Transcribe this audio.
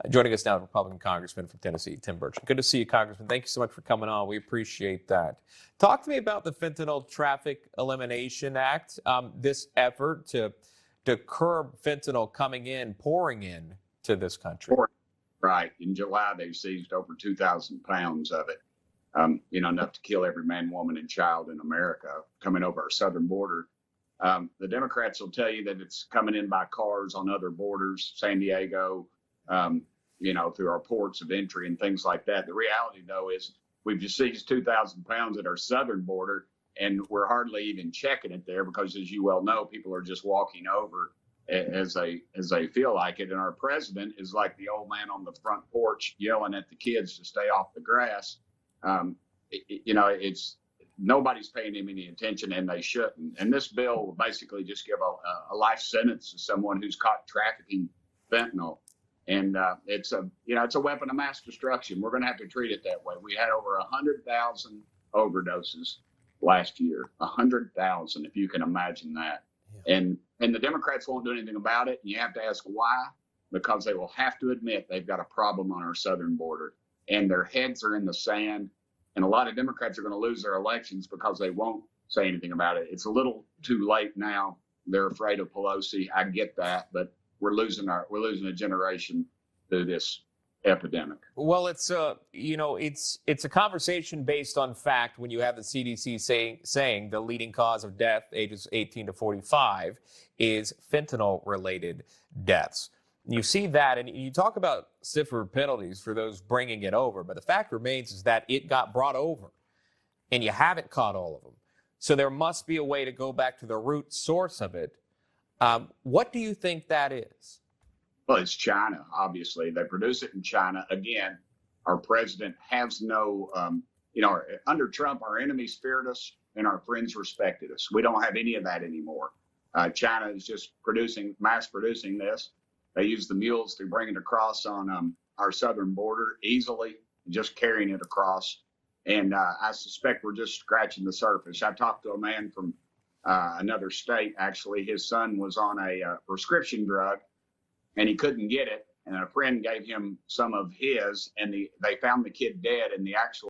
Joining us now, Republican Congressman from Tennessee, Tim Burchett. Good to see you, Congressman. Thank you so much for coming on. We appreciate that. Talk to me about the Fentanyl Trafficker Elimination Act, this effort to curb fentanyl pouring in to this country. Right. In July, they seized over 2,000 pounds of it, enough to kill every man, woman, and child in America coming over our southern border. The Democrats will tell you that it's coming in by cars on other borders, San Diego, through our ports of entry and things like that. The reality, though, is we've just seized 2,000 pounds at our southern border, and we're hardly even checking it there because, as you well know, people are just walking over as they feel like it. And our president is like the old man on the front porch yelling at the kids to stay off the grass. It's nobody's paying him any attention, and they shouldn't. And this bill will basically just give a life sentence to someone who's caught trafficking fentanyl. And it's a weapon of mass destruction. We're going to have to treat it that way. We had over 100,000 overdoses last year, 100,000, if you can imagine that. Yeah. And the Democrats won't do anything about it. And you have to ask why, because they will have to admit they've got a problem on our southern border, and their heads are in the sand. And a lot of Democrats are going to lose their elections because they won't say anything about it. It's a little too late now. They're afraid of Pelosi. I get that, but we're losing a generation through this epidemic. Well, it's a conversation based on fact when you have the CDC saying the leading cause of death, ages 18 to 45, is fentanyl-related deaths. You see that, and you talk about stiffer penalties for those bringing it over, but the fact remains is that it got brought over, and you haven't caught all of them. So there must be a way to go back to the root source of it. What do you think that is? Well, it's China, obviously. They produce it in China. Again, our president has no, under Trump, our enemies feared us and our friends respected us. We don't have any of that anymore. China is just mass producing this. They use the mules to bring it across on our southern border easily, just carrying it across. And I suspect we're just scratching the surface. I talked to a man from another state. Actually, his son was on a prescription drug, and he couldn't get it. And a friend gave him some of his, and they found the kid dead in the actual